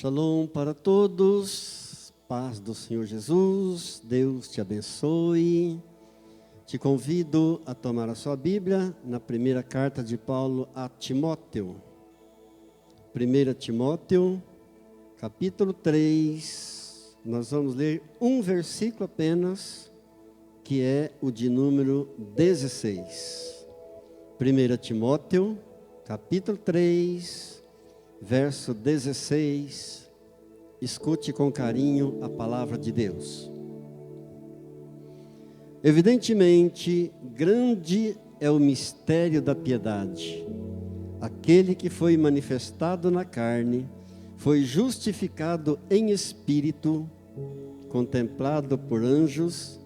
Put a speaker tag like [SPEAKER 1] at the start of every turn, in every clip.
[SPEAKER 1] Shalom para todos, paz do Senhor Jesus, Deus te abençoe. Te convido a tomar a sua Bíblia na primeira carta de Paulo a Timóteo. 1 Timóteo, capítulo 3, nós vamos ler um versículo apenas, que é o de número 16. 1 Timóteo, capítulo 3, verso 16, escute com carinho a palavra de Deus. Evidentemente, grande é o mistério da piedade. Aquele que foi manifestado na carne, foi justificado em espírito, contemplado por anjos,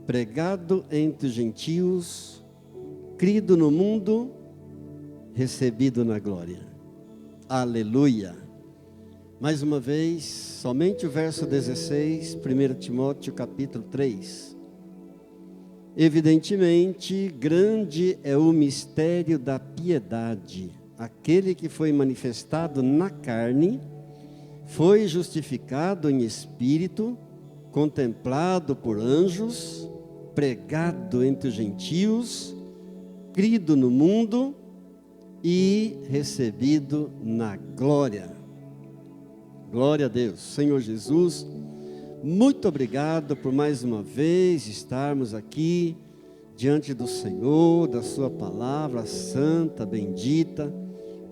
[SPEAKER 1] pregado entre os gentios, crido no mundo, recebido na glória. Aleluia! Mais uma vez, somente o verso 16, 1 Timóteo capítulo 3. Evidentemente, grande é o mistério da piedade. Aquele que foi manifestado na carne, foi justificado em espírito, contemplado por anjos, pregado entre os gentios, crido no mundo e recebido na glória. Glória a Deus. Senhor Jesus, muito obrigado por mais uma vez estarmos aqui diante do Senhor, da sua palavra santa, bendita,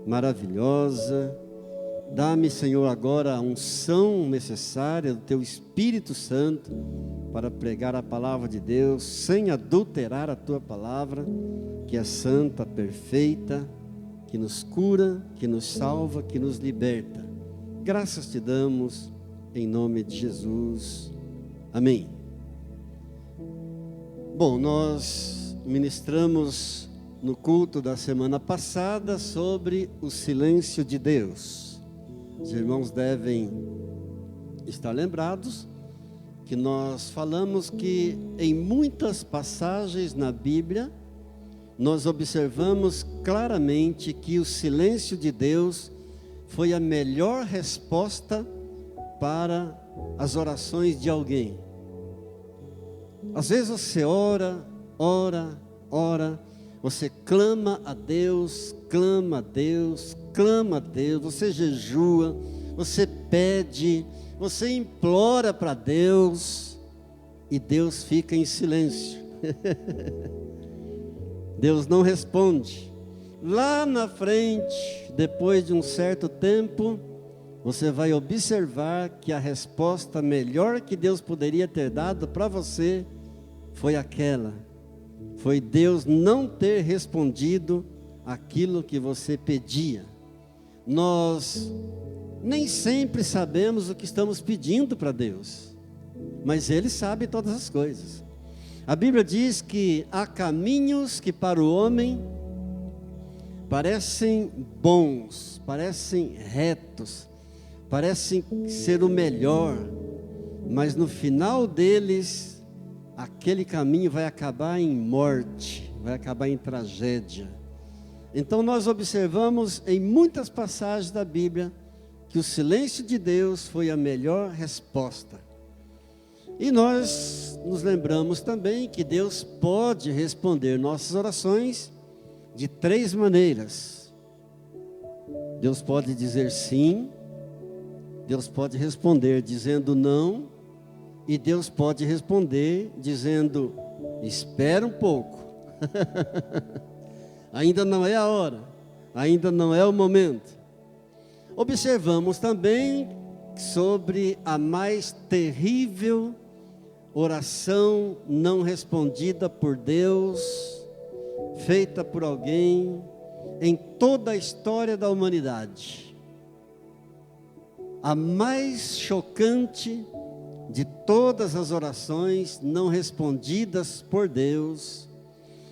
[SPEAKER 1] maravilhosa. Dá-me, Senhor, agora a unção necessária do teu Espírito Santo para pregar a palavra de Deus, sem adulterar a tua palavra, que é santa, perfeita, que nos cura, que nos salva, que nos liberta. Graças te damos, em nome de Jesus. Amém. Bom, nós ministramos no culto da semana passada sobre o silêncio de Deus. Os irmãos devem estar lembrados que nós falamos que em muitas passagens na Bíblia, nós observamos claramente que o silêncio de Deus foi a melhor resposta para as orações de alguém. Às vezes você ora, você clama a Deus, você jejua, você pede, você implora para Deus, e Deus fica em silêncio. Deus não responde. Lá na frente, depois de um certo tempo, você vai observar que a resposta melhor que Deus poderia ter dado para você foi aquela. Foi Deus não ter respondido aquilo que você pedia. Nós nem sempre sabemos o que estamos pedindo para Deus, mas Ele sabe todas as coisas. A Bíblia diz que há caminhos que para o homem parecem bons, parecem retos, parecem ser o melhor, mas no final deles, aquele caminho vai acabar em morte, vai acabar em tragédia. Então nós observamos em muitas passagens da Bíblia que o silêncio de Deus foi a melhor resposta. E nós nos lembramos também que Deus pode responder nossas orações de 3 maneiras. Deus pode dizer sim, Deus pode responder dizendo não, e Deus pode responder dizendo, espera um pouco, ainda não é a hora, ainda não é o momento. Observamos também sobre a mais terrível oração não respondida por Deus, feita por alguém em toda a história da humanidade. A mais chocante de todas as orações não respondidas por Deus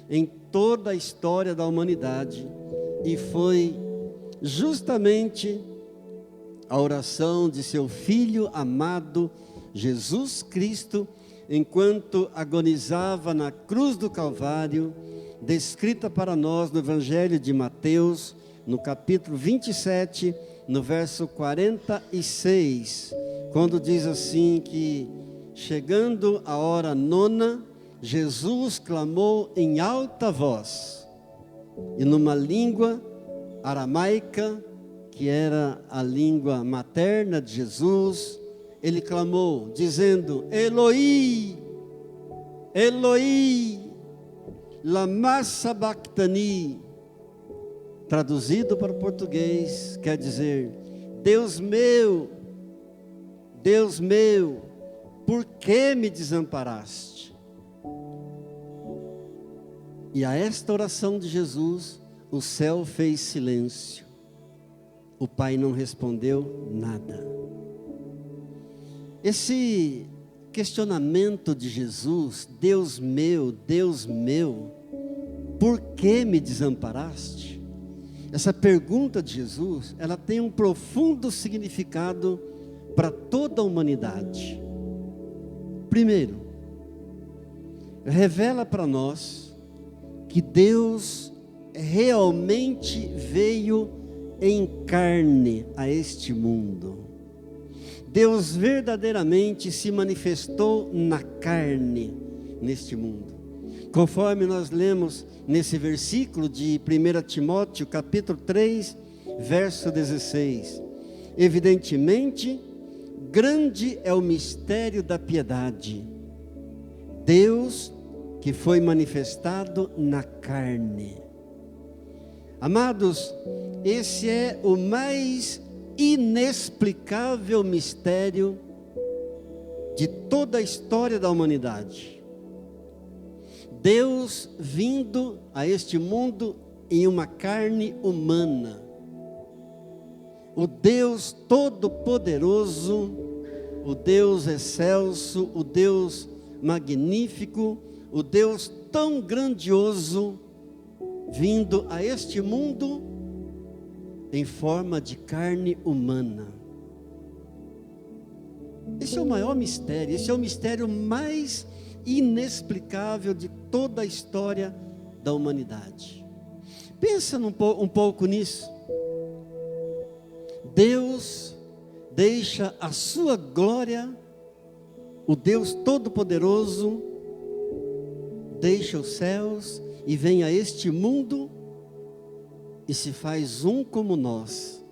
[SPEAKER 1] em toda a história da humanidade, e foi justamente a oração de seu Filho amado, Jesus Cristo, enquanto agonizava na cruz do Calvário, descrita para nós no Evangelho de Mateus, no capítulo 27, no verso 46, quando diz assim que, chegando a hora nona, Jesus clamou em alta voz, e numa língua aramaica, que era a língua materna de Jesus, ele clamou, dizendo: Eloi, Eloi, lama sabachthani. Traduzido para o português, quer dizer: Deus meu, por que me desamparaste? E a esta oração de Jesus, o céu fez silêncio. O Pai não respondeu nada. Esse questionamento de Jesus: Deus meu, por que me desamparaste? Essa pergunta de Jesus, ela tem um profundo significado para toda a humanidade. Primeiro, revela para nós que Deus realmente veio em carne a este mundo. Deus verdadeiramente se manifestou na carne neste mundo. Conforme nós lemos nesse versículo de 1 Timóteo, capítulo 3, verso 16. Evidentemente, grande é o mistério da piedade. Deus que foi manifestado na carne. Amados, esse é o mais inexplicável mistério de toda a história da humanidade. Deus vindo a este mundo em uma carne humana. O Deus todo-poderoso, o Deus excelso, o Deus magnífico, o Deus tão grandioso, vindo a este mundo em forma de carne humana. Esse é o maior mistério, esse é o mistério mais inexplicável de toda a história da humanidade. Pensa um pouco nisso. Deus deixa a sua glória, o Deus Todo-Poderoso, deixa os céus e vem a este mundo e se faz um como nós,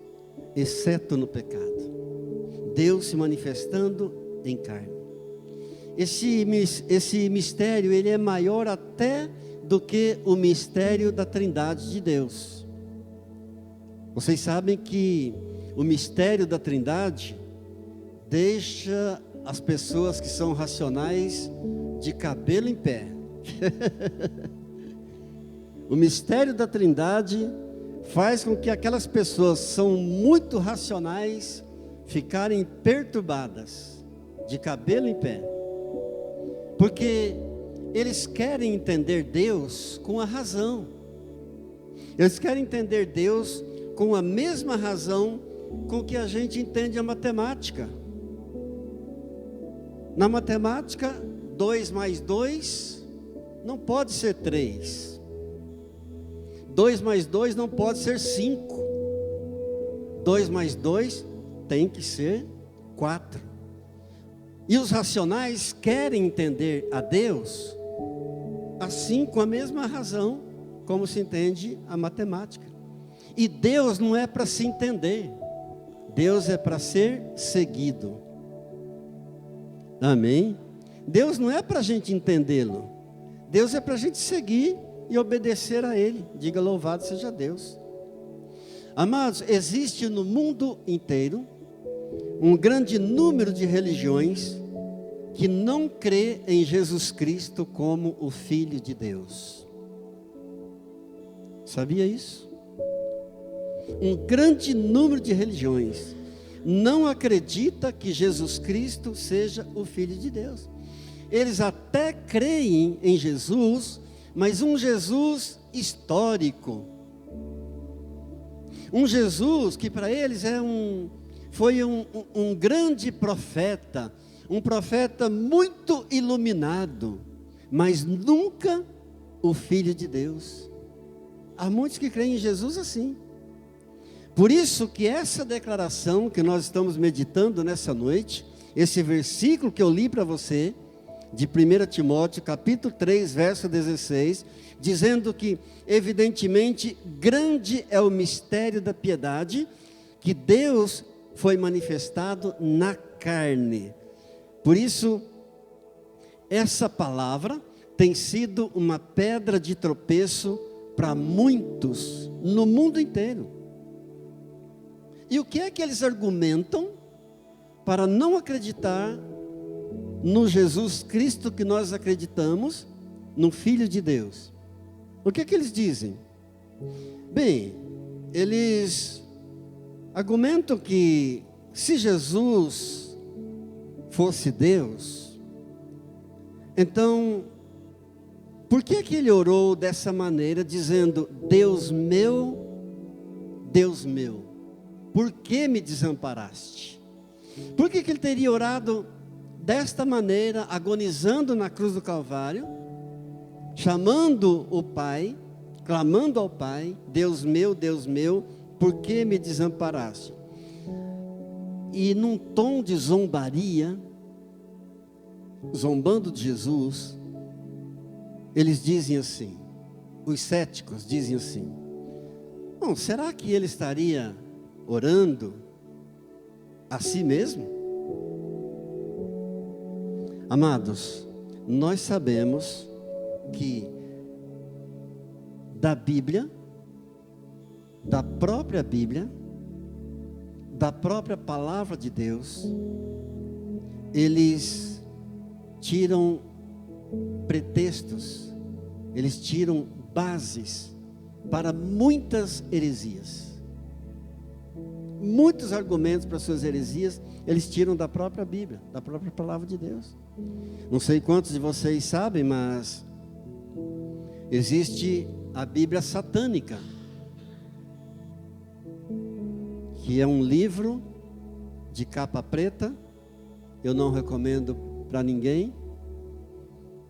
[SPEAKER 1] exceto no pecado. Deus se manifestando em carne. Esse mistério, ele é maior até do que o mistério da Trindade de Deus. Vocês sabem que o mistério da Trindade deixa as pessoas que são racionais de cabelo em pé. O mistério da Trindade faz com que aquelas pessoas que são muito racionais ficarem perturbadas, de cabelo em pé. Porque eles querem entender Deus com a razão. Eles querem entender Deus com a mesma razão com que a gente entende a matemática. Na matemática, 2 mais 2 não pode ser 3. 2 mais 2 não pode ser 5. 2 mais 2 tem que ser 4. E os racionais querem entender a Deus assim, com a mesma razão como se entende a matemática. E Deus não é para se entender, Deus é para ser seguido. Amém? Deus não é para a gente entendê-lo, Deus é para a gente seguir e obedecer a Ele. Diga: louvado seja Deus. Amados, existe no mundo inteiro um grande número de religiões que não crê em Jesus Cristo como o Filho de Deus. Sabia isso? Um grande número de religiões não acredita que Jesus Cristo seja o Filho de Deus. Eles até creem em Jesus, mas um Jesus histórico. Um Jesus que para eles foi um grande profeta, um profeta muito iluminado, mas nunca o Filho de Deus. Há muitos que creem em Jesus assim. Por isso que essa declaração que nós estamos meditando nessa noite, esse versículo que eu li para você, de 1 Timóteo, capítulo 3, verso 16, dizendo que, evidentemente, grande é o mistério da piedade, que Deus foi manifestado na carne. Por isso, essa palavra tem sido uma pedra de tropeço para muitos no mundo inteiro. E o que é que eles argumentam para não acreditar no Jesus Cristo que nós acreditamos, no Filho de Deus? O que é que eles dizem? Bem, eles argumentam que se Jesus fosse Deus, então, por que que ele orou dessa maneira, dizendo, Deus meu, por que me desamparaste? Por que que ele teria orado desta maneira, agonizando na cruz do Calvário, chamando o Pai, clamando ao Pai, Deus meu, por que me desamparaste? E num tom de zombaria, zombando de Jesus, eles dizem assim, os céticos dizem assim, bom, será que ele estaria orando a si mesmo? Amados, nós sabemos que da Bíblia, da própria Bíblia, da própria palavra de Deus, eles tiram pretextos, eles tiram bases para muitas heresias. Muitos argumentos para suas heresias, eles tiram da própria Bíblia, da própria palavra de Deus. Não sei quantos de vocês sabem, mas existe a Bíblia satânica, que é um livro de capa preta. Eu não recomendo para ninguém,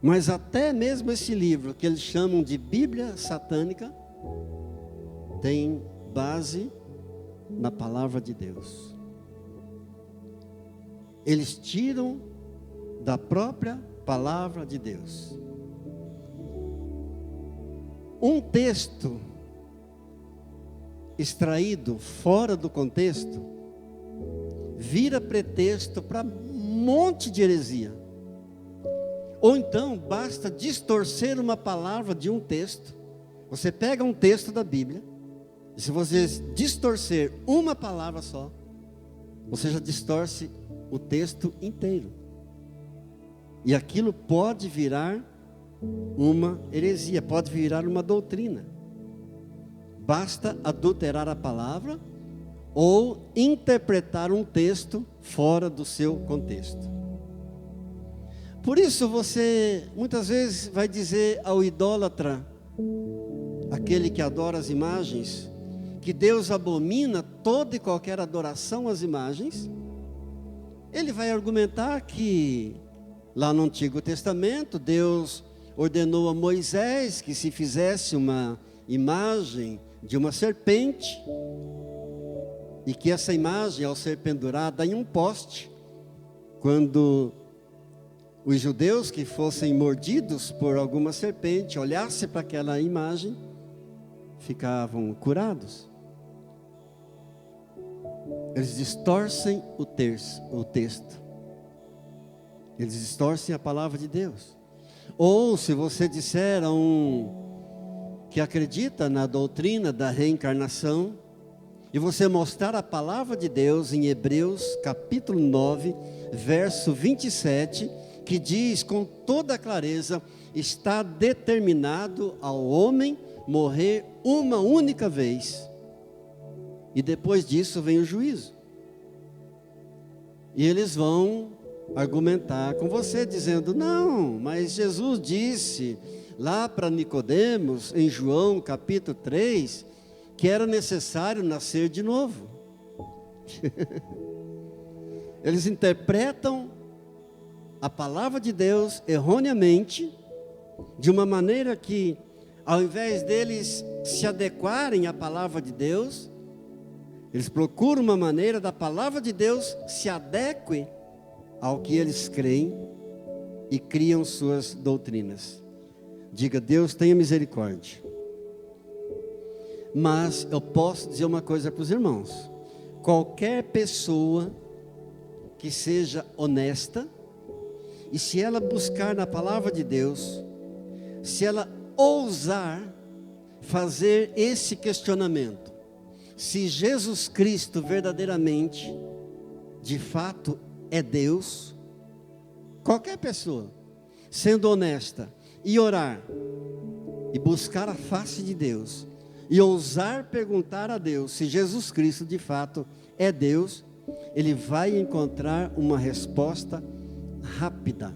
[SPEAKER 1] mas até mesmo esse livro, que eles chamam de Bíblia satânica, tem base na palavra de Deus. Eles tiram da própria palavra de Deus. Um texto extraído fora do contexto vira pretexto para um monte de heresia. Ou então basta distorcer uma palavra de um texto. Você pega um texto da Bíblia, e se você distorcer uma palavra só, você já distorce o texto inteiro. E aquilo pode virar uma heresia, pode virar uma doutrina. Basta adulterar a palavra ou interpretar um texto fora do seu contexto. Por isso você muitas vezes vai dizer ao idólatra, aquele que adora as imagens, que Deus abomina toda e qualquer adoração às imagens. Ele vai argumentar que lá no Antigo Testamento Deus ordenou a Moisés que se fizesse uma imagem de uma serpente, e que essa imagem, ao ser pendurada em um poste, quando os judeus que fossem mordidos por alguma serpente olhassem para aquela imagem, ficavam curados. Eles distorcem o texto. Eles distorcem a palavra de Deus. Ou se você disser a um que acredita na doutrina da reencarnação, e você mostrar a palavra de Deus em Hebreus capítulo 9, verso 27, que diz com toda clareza, está determinado ao homem morrer uma única vez, e depois disso vem o juízo. E eles vão argumentar com você, dizendo, não, mas Jesus disse lá para Nicodemos, em João capítulo 3, que era necessário nascer de novo. Eles interpretam a palavra de Deus erroneamente, de uma maneira que, ao invés deles se adequarem à palavra de Deus, Eles procuram uma maneira da palavra de Deus se adeque ao que eles creem e criam suas doutrinas. Diga: Deus tenha misericórdia. Mas eu posso dizer uma coisa para os irmãos: qualquer pessoa que seja honesta, e se ela buscar na palavra de Deus, se ela ousar fazer esse questionamento, se Jesus Cristo verdadeiramente, de fato, é Deus, qualquer pessoa, sendo honesta, e orar, e buscar a face de Deus, e ousar perguntar a Deus se Jesus Cristo de fato é Deus, ele vai encontrar uma resposta rápida,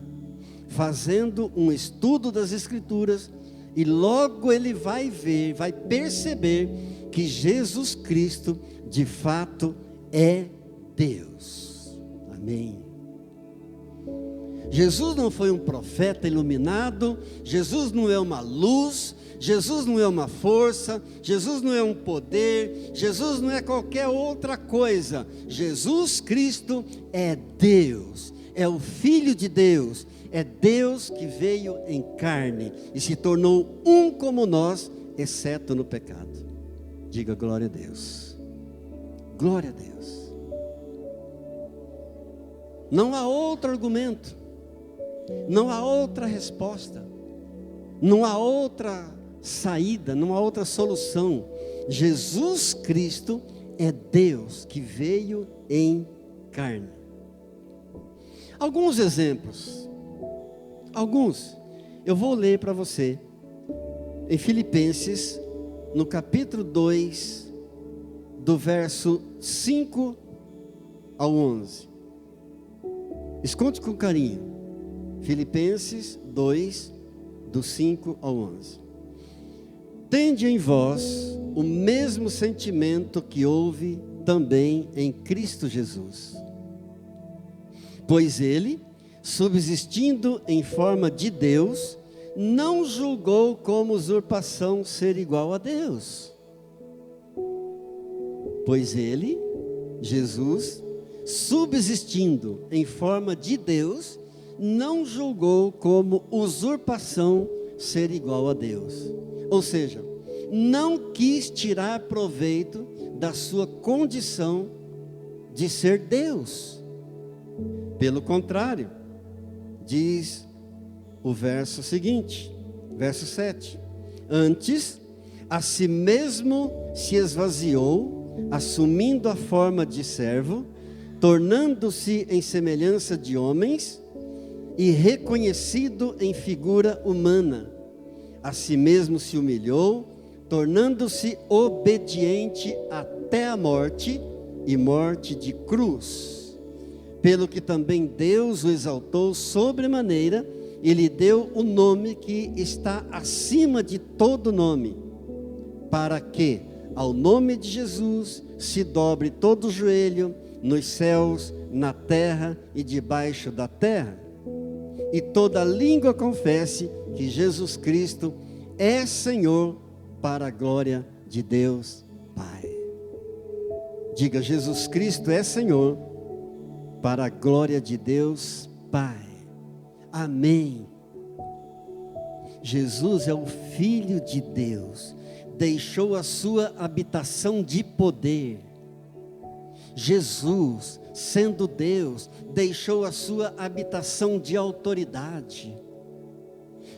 [SPEAKER 1] fazendo um estudo das Escrituras, e logo ele vai ver, vai perceber que Jesus Cristo de fato é Deus. Amém. Jesus não foi um profeta iluminado, Jesus não é uma luz, Jesus não é uma força, Jesus não é um poder, Jesus não é qualquer outra coisa. Jesus Cristo é Deus, é o Filho de Deus, é Deus que veio em carne e se tornou um como nós, exceto no pecado. Diga glória a Deus. Glória a Deus. Não há outro argumento, não há outra resposta, não há outra saída, não há outra solução. Jesus Cristo é Deus que veio em carne. Alguns exemplos, eu vou ler para você, em Filipenses, no capítulo 2, do verso 5 ao 11. Escute com carinho, Filipenses 2, do 5 ao 11. Tende em vós o mesmo sentimento que houve também em Cristo Jesus. Pois ele, subsistindo em forma de Deus, não julgou como usurpação ser igual a Deus. Pois ele, Jesus, subsistindo em forma de Deus, não julgou como usurpação ser igual a Deus. Ou seja, não quis tirar proveito da sua condição de ser Deus. Pelo contrário, diz o verso seguinte, verso 7. Antes, a si mesmo se esvaziou, assumindo a forma de servo, tornando-se em semelhança de homens, e reconhecido em figura humana. A si mesmo se humilhou, tornando-se obediente até a morte, e morte de cruz. Pelo que também Deus o exaltou sobremaneira, e lhe deu o nome que está acima de todo nome, para que ao nome de Jesus se dobre todo o joelho, nos céus, na terra e debaixo da terra, e toda língua confesse que Jesus Cristo é Senhor, para a glória de Deus Pai. Diga: Jesus Cristo é Senhor, para a glória de Deus Pai. Amém. Jesus é o Filho de Deus, deixou a sua habitação de poder. Jesus, sendo Deus, deixou a sua habitação de autoridade.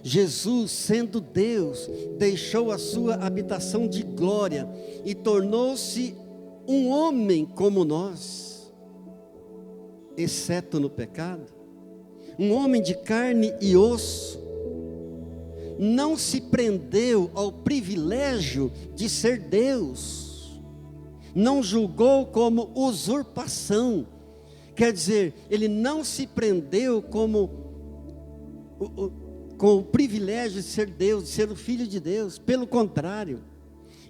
[SPEAKER 1] Jesus, sendo Deus, deixou a sua habitação de glória e tornou-se um homem como nós, exceto no pecado, um homem de carne e osso. Não se prendeu ao privilégio de ser Deus, não julgou como usurpação, quer dizer, ele não se prendeu com o privilégio de ser Deus, de ser o Filho de Deus. Pelo contrário,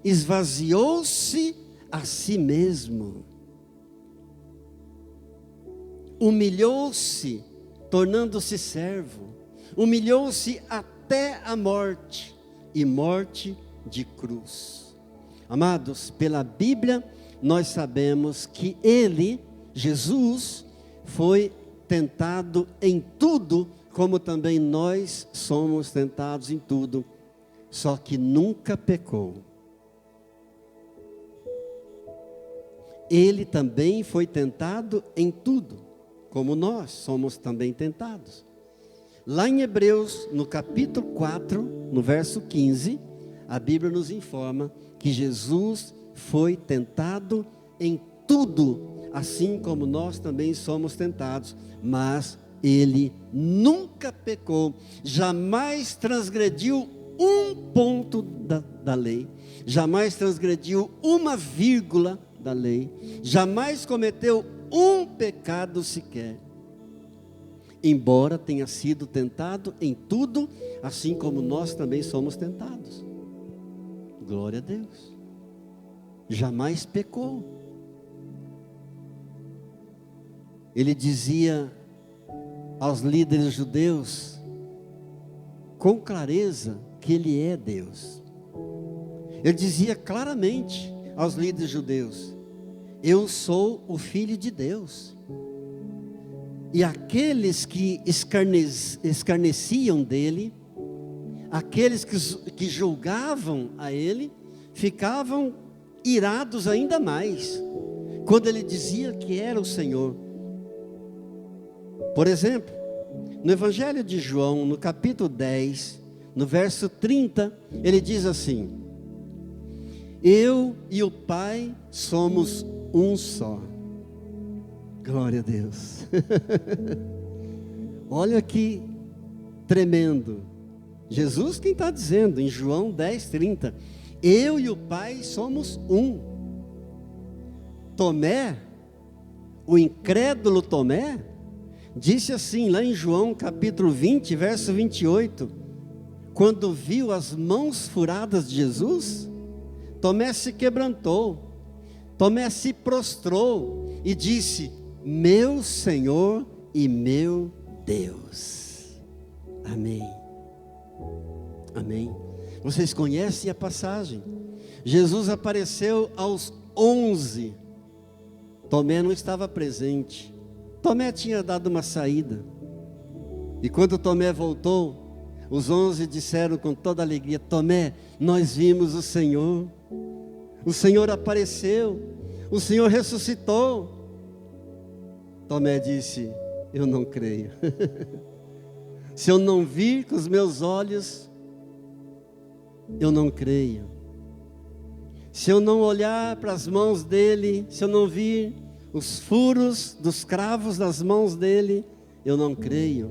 [SPEAKER 1] esvaziou-se a si mesmo, humilhou-se, tornando-se servo, humilhou-se até a morte, e morte de cruz. Amados, pela Bíblia, nós sabemos que Ele, Jesus, foi tentado em tudo, como também nós somos tentados em tudo, só que nunca pecou. Ele também foi tentado em tudo, como nós somos também tentados. Lá em Hebreus, no capítulo 4, no verso 15, a Bíblia nos informa que Jesus foi tentado em tudo, assim como nós também somos tentados, mas Ele nunca pecou, jamais transgrediu um ponto da lei, jamais transgrediu uma vírgula da lei, jamais cometeu um pecado sequer, embora tenha sido tentado em tudo, assim como nós também somos tentados. Glória a Deus. Jamais pecou. Ele dizia aos líderes judeus com clareza que Ele é Deus. Ele dizia claramente aos líderes judeus: eu sou o Filho de Deus. E aqueles que escarneciam dele, aqueles que julgavam a ele, ficavam irados ainda mais, quando ele dizia que era o Senhor. Por exemplo, no Evangelho de João, no capítulo 10, no verso 30, ele diz assim: eu e o Pai somos um só. Glória a Deus. Olha que tremendo. Jesus quem está dizendo em João 10, 30, eu e o Pai somos um. Tomé, o incrédulo Tomé, disse assim lá em João capítulo 20, verso 28, quando viu as mãos furadas de Jesus, Tomé se quebrantou, Tomé se prostrou e disse: meu Senhor e meu Deus. Amém. Amém. Vocês conhecem a passagem? Jesus apareceu aos 11. Tomé não estava presente. Tomé tinha dado uma saída. E quando Tomé voltou, os 11 disseram com toda alegria: Tomé, nós vimos o Senhor. O Senhor apareceu. O Senhor ressuscitou. Tomé disse: eu não creio. Se eu não vir com os meus olhos, eu não creio. Se eu não olhar para as mãos dele, se eu não vir os furos dos cravos das mãos dele, eu não creio.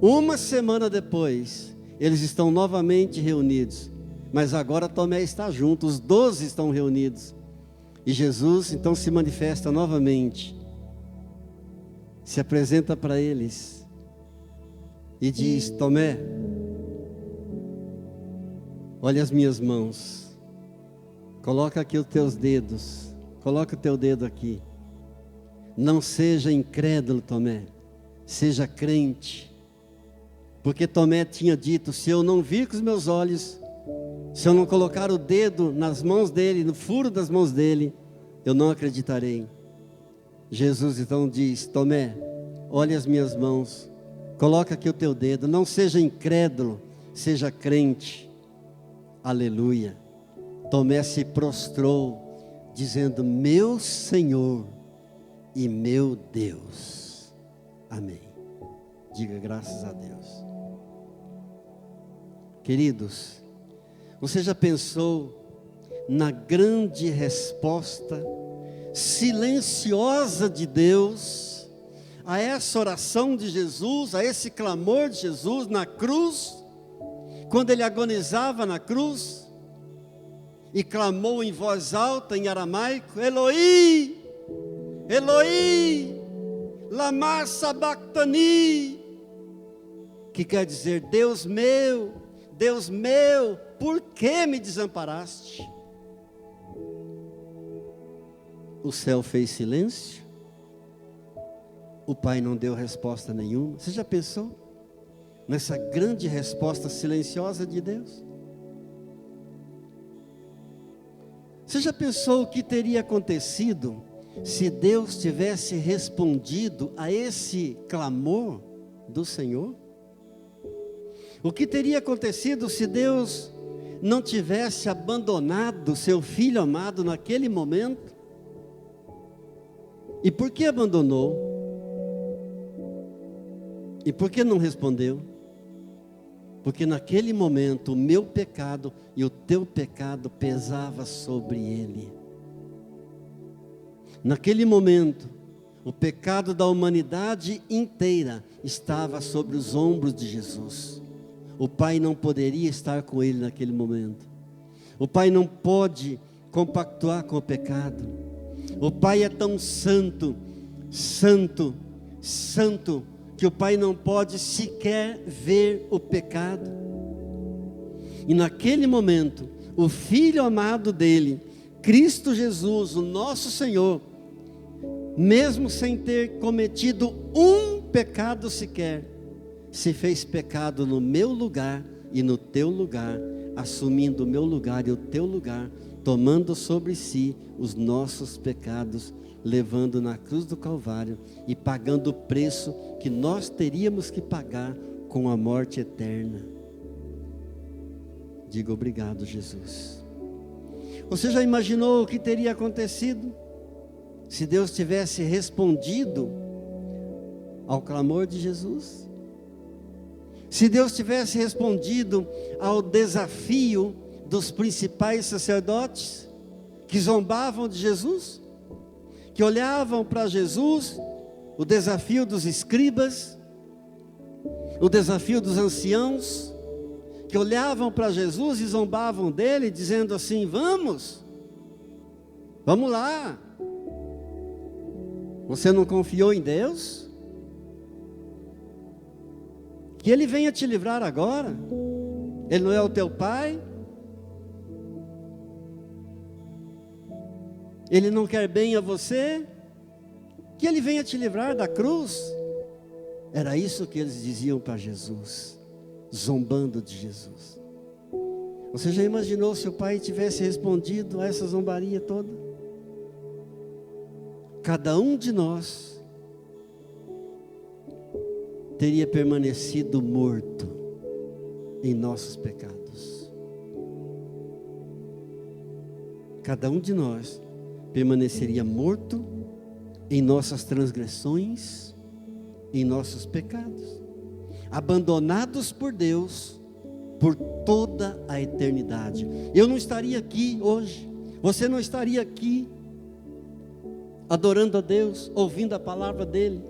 [SPEAKER 1] Uma semana depois, eles estão novamente reunidos, mas agora Tomé está junto, os 12 estão reunidos, e Jesus então se manifesta novamente, se apresenta para eles e diz: Tomé, olha as minhas mãos, coloca aqui os teus dedos, coloca o teu dedo aqui. Não seja incrédulo, Tomé, seja crente. Porque Tomé tinha dito: se eu não vir com os meus olhos, se eu não colocar o dedo nas mãos dele, no furo das mãos dele, eu não acreditarei. Jesus então diz: Tomé, olha as minhas mãos, coloca aqui o teu dedo, não seja incrédulo, seja crente. Aleluia. Tomé se prostrou, dizendo: meu Senhor e meu Deus. Amém. Diga graças a Deus. Queridos, você já pensou na grande resposta silenciosa de Deus a essa oração de Jesus, a esse clamor de Jesus na cruz, quando ele agonizava na cruz e clamou em voz alta em aramaico: Eloi, Eloi, lama sabachthani, que quer dizer: Deus meu, por que me desamparaste? O céu fez silêncio, o Pai não deu resposta nenhuma. Você já pensou nessa grande resposta silenciosa de Deus? Você já pensou o que teria acontecido se Deus tivesse respondido a esse clamor do Senhor? O que teria acontecido se Deus não tivesse abandonado seu filho amado naquele momento? E por que abandonou? E por que não respondeu? Porque naquele momento o meu pecado e o teu pecado pesava sobre ele. Naquele momento, o pecado da humanidade inteira estava sobre os ombros de Jesus. O Pai não poderia estar com ele naquele momento. O Pai não pode compactuar com o pecado. O Pai é tão santo, santo, santo, que o Pai não pode sequer ver o pecado. E naquele momento, o Filho amado dele, Cristo Jesus, o nosso Senhor, mesmo sem ter cometido um pecado sequer, se fez pecado no meu lugar e no teu lugar, assumindo o meu lugar e o teu lugar, tomando sobre si os nossos pecados, levando na cruz do Calvário e pagando o preço que nós teríamos que pagar com a morte eterna. Diga obrigado, Jesus. Você já imaginou o que teria acontecido se Deus tivesse respondido ao clamor de Jesus? Se Deus tivesse respondido ao desafio dos principais sacerdotes que zombavam de Jesus, que olhavam para Jesus, o desafio dos escribas, o desafio dos anciãos, que olhavam para Jesus e zombavam dele, dizendo assim: vamos lá, você não confiou em Deus? Que Ele venha te livrar agora. Ele não é o teu pai? Ele não quer bem a você? Que Ele venha te livrar da cruz. Era isso que eles diziam para Jesus, zombando de Jesus. Você já imaginou se o pai tivesse respondido a essa zombaria toda? Cada um de nós teria permanecido morto em nossos pecados. Cada um de nós permaneceria morto em nossas transgressões, em nossos pecados, abandonados por Deus por toda a eternidade. Eu não estaria aqui hoje, você não estaria aqui adorando a Deus, ouvindo a palavra dEle.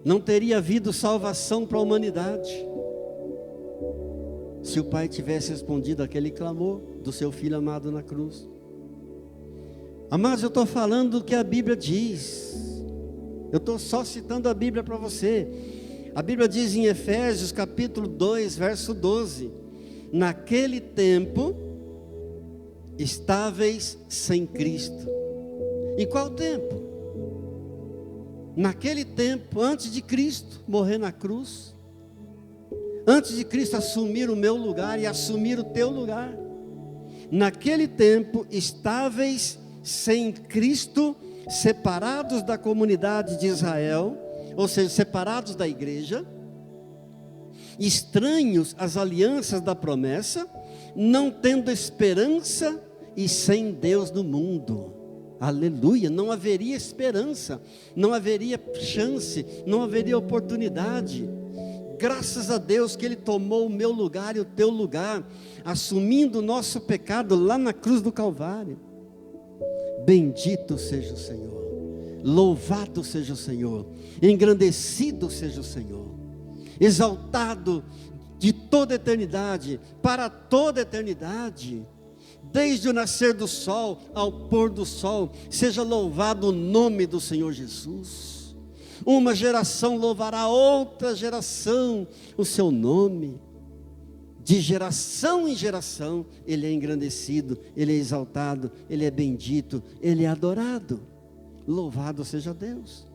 [SPEAKER 1] Não teria havido salvação para a humanidade se o Pai tivesse respondido aquele clamor do seu Filho amado na cruz. Amados, eu estou falando o que a Bíblia diz. Eu estou só citando a Bíblia para você. A Bíblia diz em Efésios capítulo 2, verso 12: naquele tempo estáveis sem Cristo. Em qual tempo? Naquele tempo, antes de Cristo morrer na cruz, antes de Cristo assumir o meu lugar e assumir o teu lugar, naquele tempo estáveis sem Cristo, separados da comunidade de Israel, ou seja, separados da igreja, estranhos às alianças da promessa, não tendo esperança e sem Deus no mundo. Aleluia, não haveria esperança, não haveria chance, não haveria oportunidade. Graças a Deus que Ele tomou o meu lugar e o teu lugar, assumindo o nosso pecado lá na cruz do Calvário. Bendito seja o Senhor, louvado seja o Senhor, engrandecido seja o Senhor, exaltado de toda a eternidade, para toda a eternidade. Desde o nascer do sol ao pôr do sol, seja louvado o nome do Senhor Jesus. Uma geração louvará outra geração o seu nome. De geração em geração, Ele é engrandecido, Ele é exaltado, Ele é bendito, Ele é adorado. Louvado seja Deus.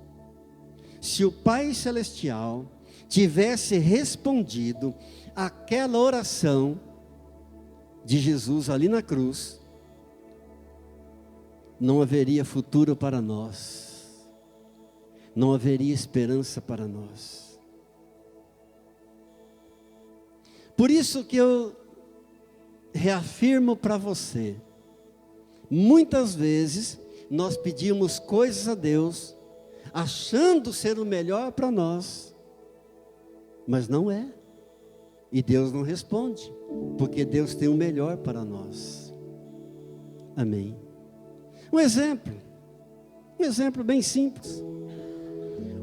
[SPEAKER 1] Se o Pai Celestial tivesse respondido aquela oração, de Jesus ali na cruz, não haveria futuro para nós, não haveria esperança para nós. Por isso que eu reafirmo para você, muitas vezes nós pedimos coisas a Deus, achando ser o melhor para nós, mas não é, e Deus não responde, porque Deus tem o melhor para nós. Amém. Um exemplo bem simples.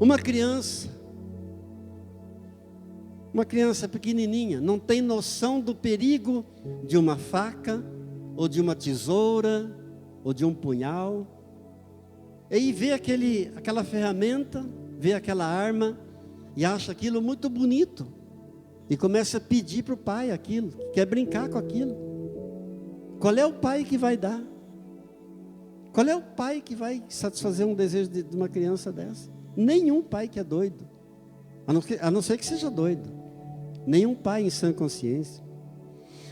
[SPEAKER 1] Uma criança pequenininha, não tem noção do perigo de uma faca, ou de uma tesoura, ou de um punhal. E aí vê aquela ferramenta, vê aquela arma, e acha aquilo muito bonito. E começa a pedir para o pai aquilo, quer brincar com aquilo. Qual é o pai que vai dar? Qual é o pai que vai satisfazer um desejo de uma criança dessa? Nenhum pai que é doido, a não ser que seja doido. Nenhum pai em sã consciência.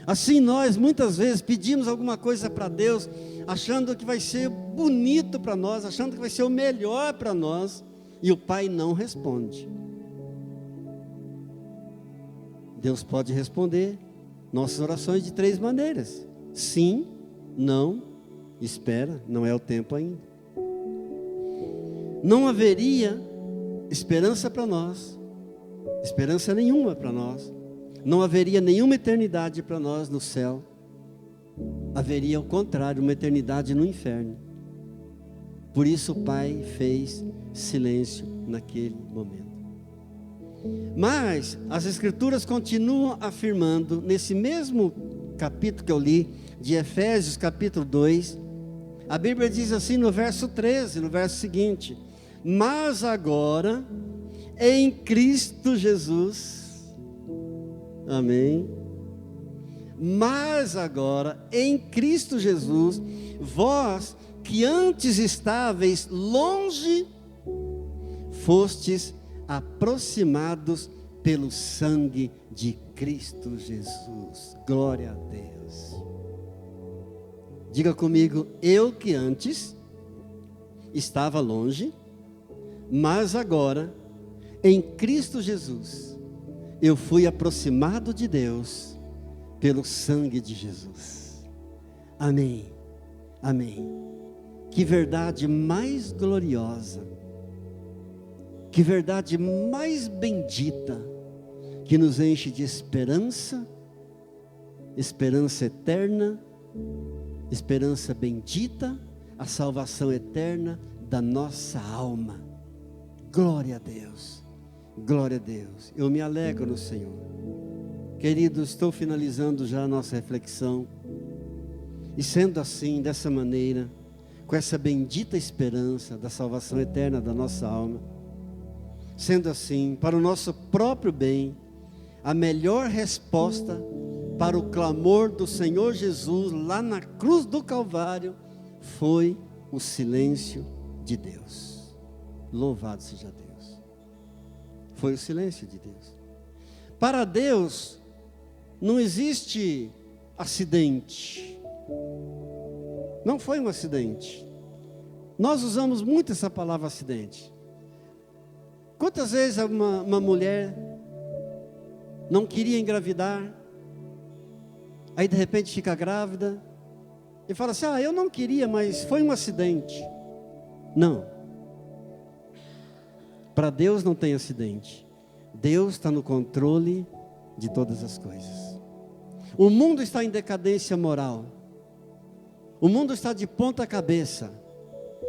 [SPEAKER 1] Assim nós muitas vezes pedimos alguma coisa para Deus, achando que vai ser bonito para nós, achando que vai ser o melhor para nós, e o pai não responde. Deus pode responder nossas orações de 3 maneiras: sim, não, espera, não é o tempo ainda. Não haveria esperança para nós, esperança nenhuma para nós, não haveria nenhuma eternidade para nós no céu, haveria ao contrário, uma eternidade no inferno. Por isso o Pai fez silêncio naquele momento. Mas as Escrituras continuam afirmando, nesse mesmo capítulo que eu li, de Efésios capítulo 2, a Bíblia diz assim no verso 13, no verso seguinte: mas agora, em Cristo Jesus, amém, mas agora, em Cristo Jesus, vós que antes estáveis longe, fostes aproximados pelo sangue de Cristo Jesus. Glória a Deus. Diga comigo: eu que antes estava longe, mas agora, em Cristo Jesus, eu fui aproximado de Deus pelo sangue de Jesus. Amém, amém. Que verdade mais gloriosa, que verdade mais bendita, que nos enche de esperança, esperança eterna, esperança bendita, a salvação eterna da nossa alma. Glória a Deus, glória a Deus. Eu me alegro no Senhor. Queridos, estou finalizando já a nossa reflexão, e sendo assim, dessa maneira, com essa bendita esperança da salvação eterna da nossa alma, sendo assim, para o nosso próprio bem, a melhor resposta para o clamor do Senhor Jesus lá na cruz do Calvário foi o silêncio de Deus. Louvado seja Deus. Foi o silêncio de Deus. Para Deus não existe acidente. Não foi um acidente. Nós usamos muito essa palavra acidente. Quantas vezes uma mulher não queria engravidar, aí de repente fica grávida, e fala assim: eu não queria, mas foi um acidente. Não. Para Deus não tem acidente. Deus está no controle de todas as coisas. O mundo está em decadência moral. O mundo está de ponta cabeça,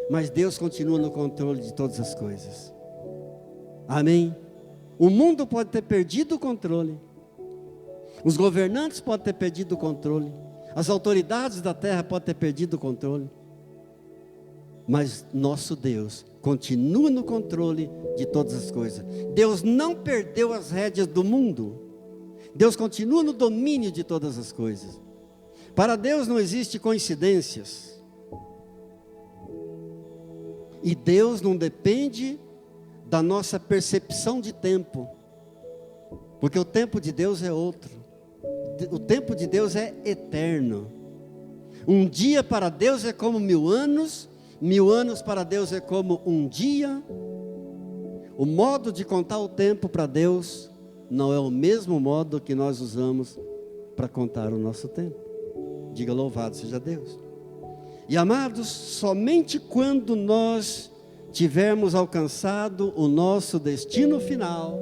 [SPEAKER 1] mas Deus continua no controle de todas as coisas. Amém? O mundo pode ter perdido o controle, os governantes podem ter perdido o controle, as autoridades da terra podem ter perdido o controle, mas nosso Deus continua no controle de todas as coisas. Deus não perdeu as rédeas do mundo. Deus continua no domínio de todas as coisas. Para Deus não existe coincidências. E Deus não depende da nossa percepção de tempo, porque o tempo de Deus é outro. o tempo de Deus é eterno. Um dia para Deus é como 1000 anos, 1000 anos para Deus é como um dia. O modo de contar o tempo para Deus não é o mesmo modo que nós usamos para contar o nosso tempo. Diga louvado seja Deus. E amados, somente quando nós tivermos alcançado o nosso destino final,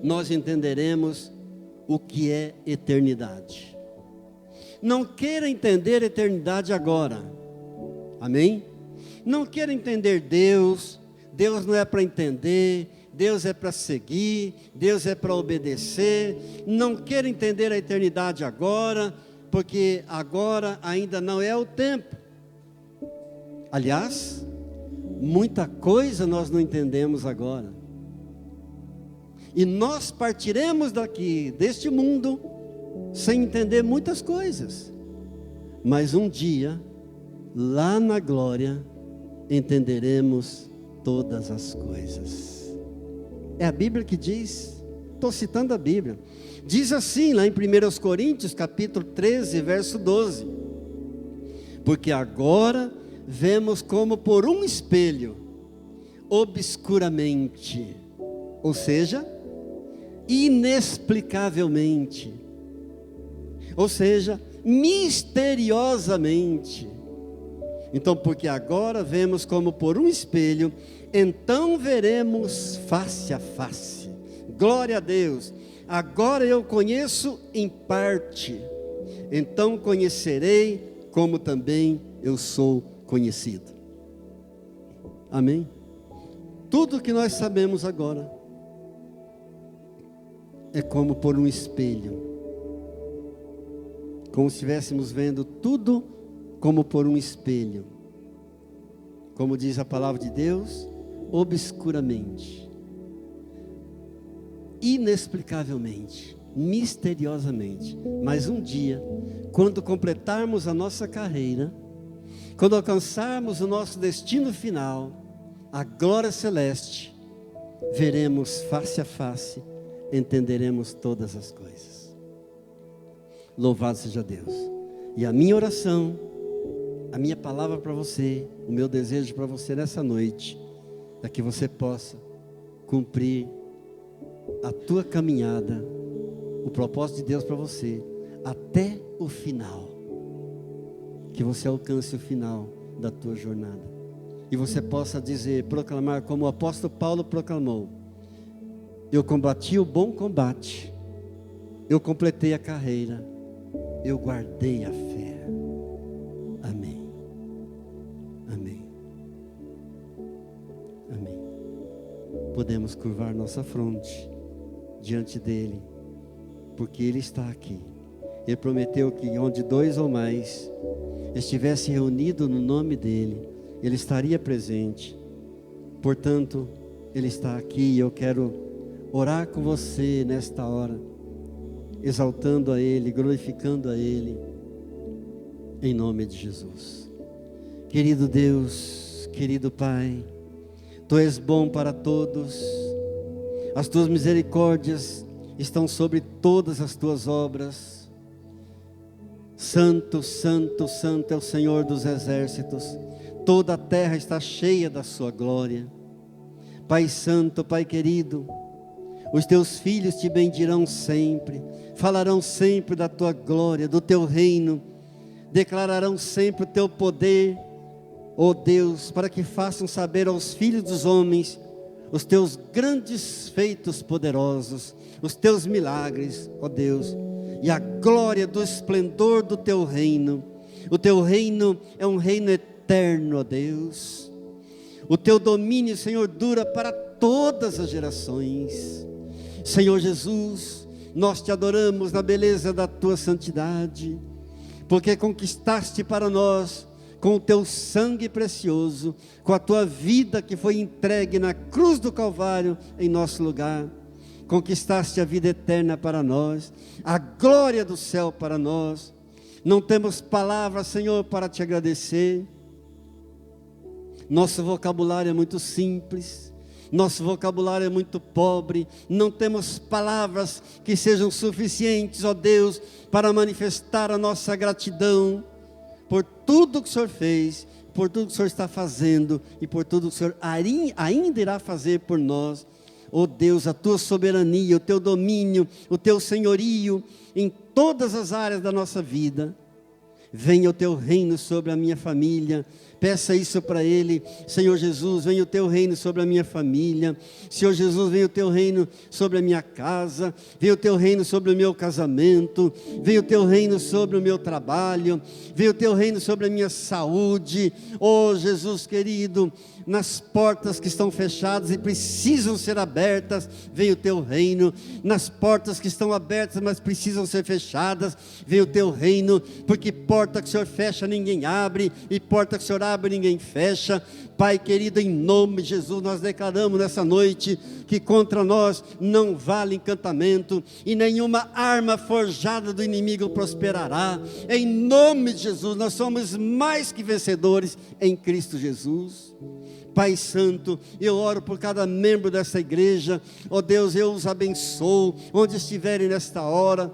[SPEAKER 1] nós entenderemos o que é eternidade. Não queira entender eternidade agora, amém? Não queira entender Deus. Deus não é para entender, Deus é para seguir, Deus é para obedecer. Não queira entender a eternidade agora, porque agora ainda não é o tempo. Aliás, muita coisa nós não entendemos agora. E nós partiremos daqui, deste mundo, sem entender muitas coisas. Mas um dia, lá na glória, entenderemos todas as coisas. É a Bíblia que diz, estou citando a Bíblia. Diz assim lá em 1 Coríntios, capítulo 13, verso 12. Porque agora vemos como por um espelho, obscuramente, ou seja, inexplicavelmente, ou seja, misteriosamente. Então, porque agora vemos como por um espelho, então veremos face a face. Glória a Deus. Agora eu conheço em parte, então conhecerei como também eu sou conhecido. Amém? Tudo que nós sabemos agora é como por um espelho, como se estivéssemos vendo tudo como por um espelho, como diz a palavra de Deus, obscuramente, inexplicavelmente, misteriosamente. Mas um dia, quando completarmos a nossa carreira, quando alcançarmos o nosso destino final, a glória celeste, veremos face a face, entenderemos todas as coisas. Louvado seja Deus. E a minha oração, a minha palavra para você, o meu desejo para você nessa noite, é que você possa cumprir a tua caminhada, o propósito de Deus para você, até o final. Que você alcance o final da tua jornada. E você possa dizer, proclamar como o apóstolo Paulo proclamou: eu combati o bom combate, eu completei a carreira, eu guardei a fé. Amém. Amém. Amém. Podemos curvar nossa fronte diante dele, porque ele está aqui. Ele prometeu que onde 2 ou mais estivesse reunido no nome dele, ele estaria presente. Portanto, ele está aqui e eu quero orar com você nesta hora, exaltando a ele, glorificando a ele, em nome de Jesus. Querido Deus, querido Pai, Tu és bom para todos, as Tuas misericórdias estão sobre todas as Tuas obras. Santo, santo, santo é o Senhor dos exércitos, toda a terra está cheia da sua glória. Pai santo, Pai querido, os teus filhos te bendirão sempre, falarão sempre da tua glória, do teu reino, declararão sempre o teu poder, ó Deus, para que façam saber aos filhos dos homens os teus grandes feitos poderosos, os teus milagres, ó Deus, e a glória do esplendor do teu reino. O teu reino é um reino eterno, ó Deus. O teu domínio, Senhor, dura para todas as gerações. Senhor Jesus, nós te adoramos na beleza da tua santidade, porque conquistaste para nós, com o teu sangue precioso, com a tua vida que foi entregue na cruz do Calvário em nosso lugar, conquistaste a vida eterna para nós, a glória do céu para nós. Não temos palavras, Senhor, para te agradecer. Nosso vocabulário é muito simples, Nosso vocabulário é muito pobre, não temos palavras que sejam suficientes, ó Deus, para manifestar a nossa gratidão por tudo que o Senhor fez, por tudo que o Senhor está fazendo e por tudo que o Senhor ainda irá fazer por nós. Ó Deus, a tua soberania, o teu domínio, o teu senhorio em todas as áreas da nossa vida. Venha o teu reino sobre a minha família. Peça isso para Ele. Senhor Jesus, venha o teu reino sobre a minha família. Senhor Jesus, venha o teu reino sobre a minha casa. Venha o teu reino sobre o meu casamento. Venha o teu reino sobre o meu trabalho. Venha o teu reino sobre a minha saúde. Oh Jesus querido, nas portas que estão fechadas e precisam ser abertas, venha o teu reino. Nas portas que estão abertas, mas precisam ser fechadas, venha o teu reino. Porque porta que o Senhor fecha, ninguém abre, e porta que o Senhor abre, ninguém fecha. Pai querido, em nome de Jesus, nós declaramos nessa noite que contra nós não vale encantamento, e nenhuma arma forjada do inimigo prosperará. Em nome de Jesus, nós somos mais que vencedores em Cristo Jesus. Pai Santo, eu oro por cada membro dessa igreja. Ó Deus, eu os abençoo onde estiverem nesta hora.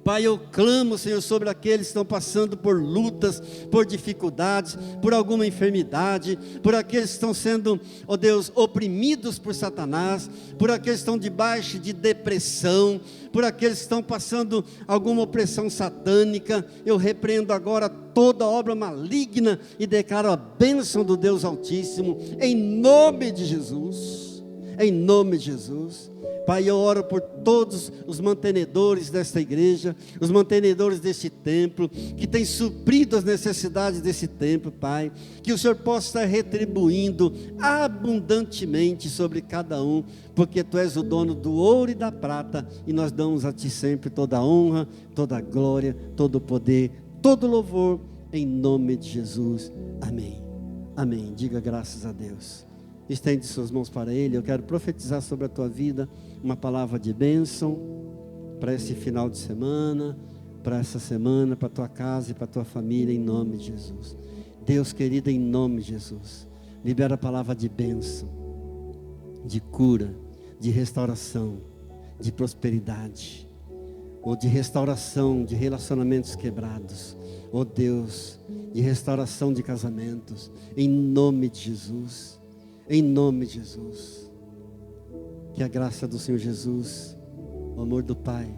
[SPEAKER 1] Pai, eu clamo, Senhor, sobre aqueles que estão passando por lutas, por dificuldades, por alguma enfermidade, por aqueles que estão sendo, ó Deus, oprimidos por Satanás, por aqueles que estão debaixo de depressão, por aqueles que estão passando alguma opressão satânica. Eu repreendo agora toda obra maligna e declaro a bênção do Deus Altíssimo, em nome de Jesus, em nome de Jesus. Pai, eu oro por todos os mantenedores desta igreja, os mantenedores deste templo, que têm suprido as necessidades desse templo, Pai, que o Senhor possa estar retribuindo abundantemente sobre cada um, porque Tu és o dono do ouro e da prata, e nós damos a Ti sempre toda a honra, toda a glória, todo o poder, todo o louvor, em nome de Jesus, amém, amém. Diga graças a Deus. Estende suas mãos para Ele. Eu quero profetizar sobre a tua vida uma palavra de bênção para esse final de semana, para essa semana, para a tua casa e para a tua família, em nome de Jesus. Deus querido, em nome de Jesus, libera a palavra de bênção, de cura, de restauração, de prosperidade, ou de restauração de relacionamentos quebrados, ó Deus, de restauração de casamentos, em nome de Jesus. Em nome de Jesus, que a graça do Senhor Jesus, o amor do Pai,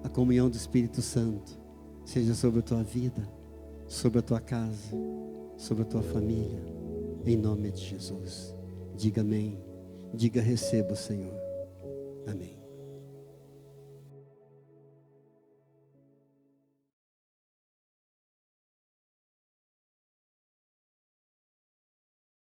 [SPEAKER 1] a comunhão do Espírito Santo, seja sobre a tua vida, sobre a tua casa, sobre a tua família, em nome de Jesus. Diga amém, diga receba o Senhor, amém.